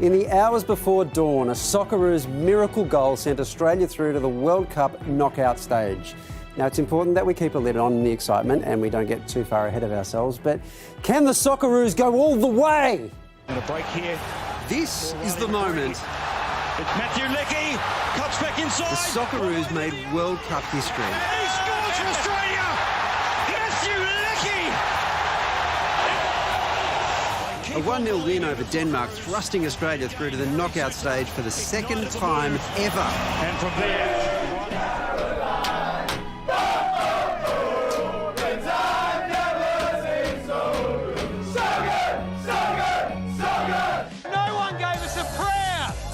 In the hours before dawn, a Socceroos miracle goal sent Australia through to the World Cup knockout stage. Now, it's important that we keep a lid on the excitement and we don't get too far ahead of ourselves, but can the Socceroos go all the way? And a break here. This is the moment. It's Matthew Leckie, cuts back inside. The Socceroos made World Cup history. And he scores for Australia! Matthew Leckie! A 1-0 win over Denmark, thrusting Australia through to the knockout stage for the second time ever. And from there...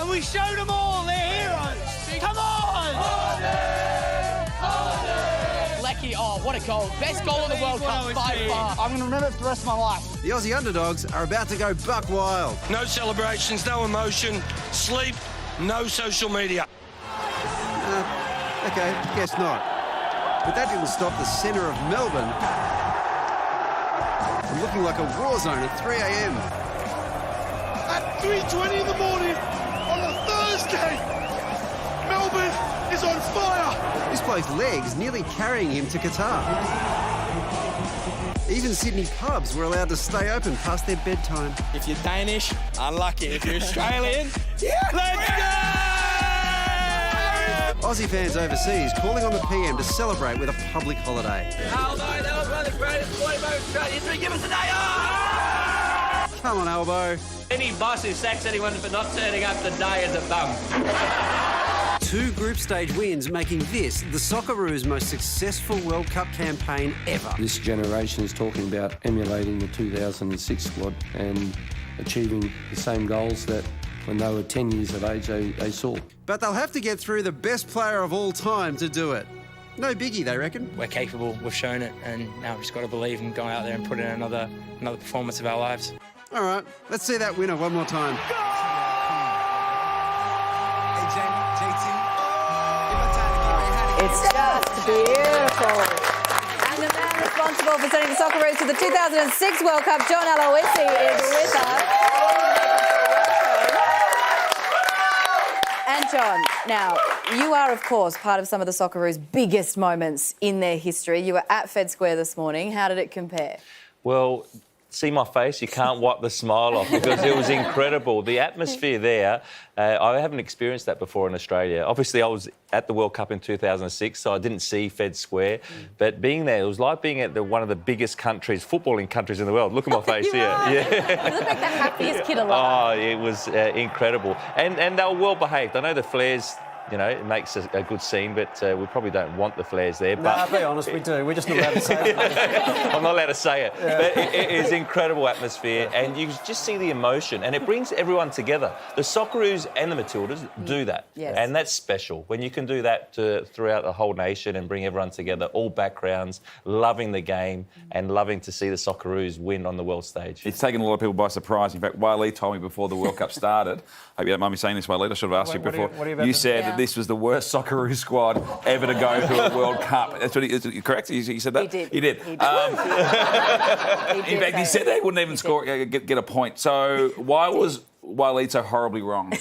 We showed them all, they're heroes. Come on! Leckie, oh, what a goal. Best goal of the World Cup by far. I'm going to remember it for the rest of my life. The Aussie underdogs are about to go buck wild. No celebrations, no emotion, sleep, no social media. Okay, guess not. But that didn't stop the centre of Melbourne from looking like a war zone at 3 a.m. At 3:20 in the morning, on a Thursday, Melbourne is on fire. This bloke's legs nearly carrying him to Qatar. Even Sydney pubs were allowed to stay open past their bedtime. If you're Danish, unlucky. If you're Australian, let's go! Aussie fans overseas calling on the PM to celebrate with a public holiday. Albo, that was one of the greatest sporting moments in Australian history. Give us a day off! Come on, Albo. Any boss who sacks anyone for not turning up today is a bum. 2 group stage wins, making this the Socceroos' most successful World Cup campaign ever. This generation is talking about emulating the 2006 squad and achieving the same goals that when they were 10 years of age they saw. But they'll have to get through the best player of all time to do it. No biggie, they reckon. We're capable, we've shown it, and now we've just got to believe and go out there and put in another performance of our lives. All right, let's see that winner one more time. It's just beautiful. And the man responsible for sending the Socceroos to the 2006 World Cup, John Aloisi, is with us. And John, now, you are, of course, part of some of the Socceroos' biggest moments in their history. You were at Fed Square this morning. How did it compare? Well, see my face, you can't wipe the smile off because it was incredible. The atmosphere there, I haven't experienced that before in Australia. Obviously, I was at the World Cup in 2006, so I didn't see Fed Square. But being there, it was like being at one of the biggest countries, footballing countries in the world. Look at my face here. Yeah. You look like the happiest kid alive. Oh, it was incredible. And they were well behaved. I know the flares, you know, it makes a good scene, but we probably don't want the flares there. But be honest, we do. We're just not allowed to say it. I'm not allowed to say it. Yeah. But it is incredible atmosphere, and you just see the emotion, and it brings everyone together. The Socceroos and the Matildas do that, and that's special. When you can do that throughout the whole nation and bring everyone together, all backgrounds, loving the game and loving to see the Socceroos win on the world stage. It's taken a lot of people by surprise. In fact, Wiley told me before the World Cup started, I hope you don't mind me saying this, Wiley, I should have asked you before. You said that this was the worst Socceroos squad ever to go to a World Cup. That's what he correct? He said that? He did. He did. In fact, he said they wouldn't even get a point. So why was Wiley so horribly wrong?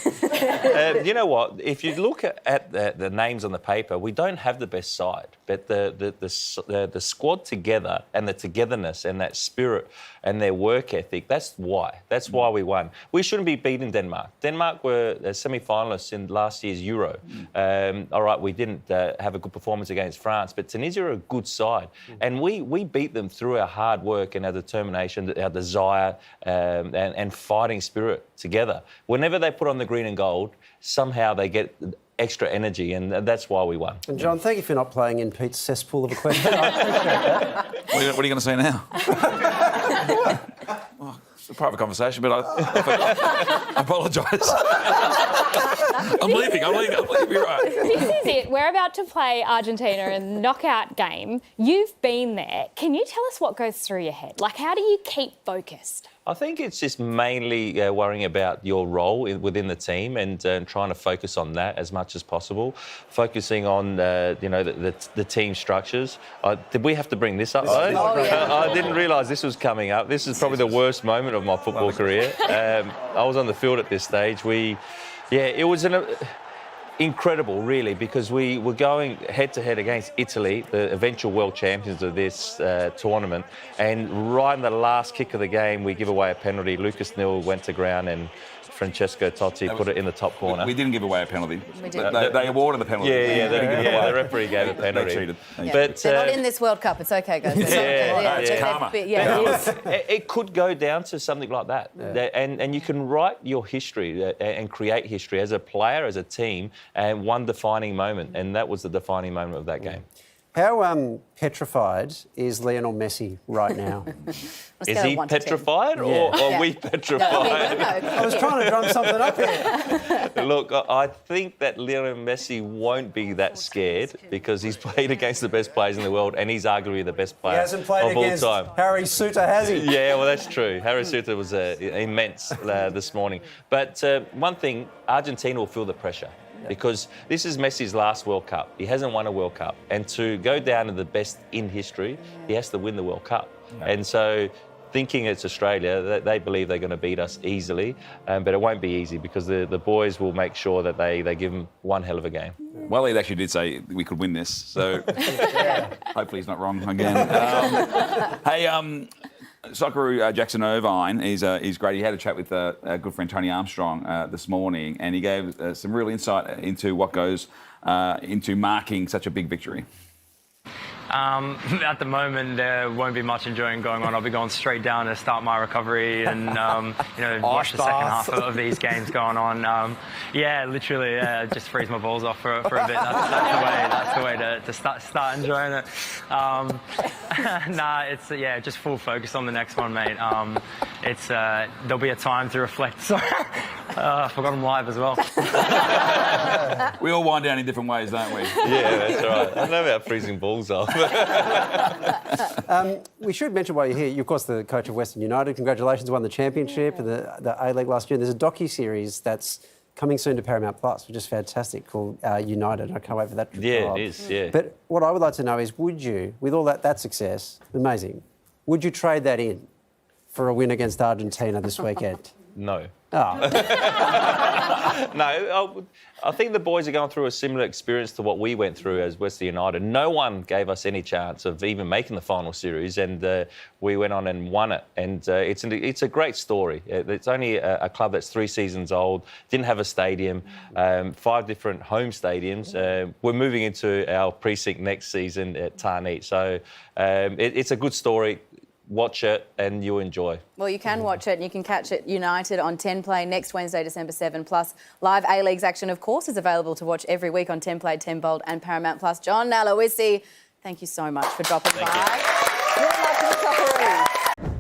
You know what? If you look at the names on the paper, we don't have the best side, but the squad together and the togetherness and that spirit and their work ethic, that's why we won. We shouldn't be beating Denmark. Denmark were semi-finalists in last year's Euro. All right, we didn't have a good performance against France, but Tunisia are a good side. And we beat them through our hard work and our determination, our desire and fighting spirit together. Whenever they put on the green and gold, somehow they get extra energy, and that's why we won. And John, thank you for not playing in Pete's cesspool of a question. I appreciate that. What are you going to say now? Oh, it's a private conversation, but I apologise. I'm leaving. You're right. This is it. We're about to play Argentina in the knockout game. You've been there. Can you tell us what goes through your head? Like, how do you keep focused? I think it's just mainly worrying about your role within the team and trying to focus on that as much as possible. Focusing on, the team structures. Did we have to bring this up, though? Oh, yeah. I didn't realise this was coming up. This is probably the worst moment of my football career. I was on the field at this stage. It was incredible, really, because we were going head-to-head against Italy, the eventual world champions of this tournament, and right in the last kick of the game, we give away a penalty. Lucas Nil went to ground and Francesco Totti put it in the top corner. We didn't give away a penalty. We did. They awarded the penalty. The referee gave a penalty. They cheated. Yeah. But they're not in this World Cup. It's okay, guys. Karma. It could go down to something like that. And you can write your history and create history as a player, as a team, and one defining moment. And that was the defining moment of that game. How petrified is Lionel Messi right now? Is he petrified or are we petrified? I was trying to drum something up here. Look, I think that Lionel Messi won't be that scared because he's played against the best players in the world and he's arguably the best player of all time. He hasn't played against Harry Suter, has he? Yeah, well, that's true. Harry Suter was immense this morning. But one thing, Argentina will feel the pressure. Because this is Messi's last World Cup. He hasn't won a World Cup. And to go down to the best in history, he has to win the World Cup. Yeah. And so thinking it's Australia, they believe they're going to beat us easily. But it won't be easy because the boys will make sure that they give him one hell of a game. Well, he actually did say we could win this. So hopefully he's not wrong again. Socceroo Jackson Irvine is great. He had a chat with our good friend Tony Armstrong this morning, and he gave some real insight into what goes into marking such a big victory. At the moment, there won't be much enjoying going on. I'll be going straight down to start my recovery and, watch the second half of these games going on. Literally, just freeze my balls off for a bit. That's the way to start enjoying it. It's just full focus on the next one, mate. There'll be a time to reflect. So I forgot I'm live as well. We all wind down in different ways, don't we? Yeah, that's right. I know about freezing balls off. We should mention while you're here, you're of course the coach of Western United. Congratulations, won the championship and the A-League last year. There's a docu-series that's coming soon to Paramount Plus, which is fantastic, called United. I can't wait for that to it is, yeah. But what I would like to know is, would you, with all that success, amazing, would you trade that in for a win against Argentina this weekend? No. Oh. No, I think the boys are going through a similar experience to what we went through as Western United. No one gave us any chance of even making the final series, and we went on and won it. And it's a great story. It's only a club that's 3 seasons old, didn't have a stadium, 5 different home stadiums. We're moving into our precinct next season at Tarneet. So it's a good story. Watch it and you'll enjoy. Well, you can watch it and you can catch it United on 10 Play next Wednesday, December 7. Plus, live A-Leagues action, of course, is available to watch every week on 10 Play, 10 Bold and Paramount Plus. John Aloisi, thank you so much for dropping by. Good luck to the Socceroos.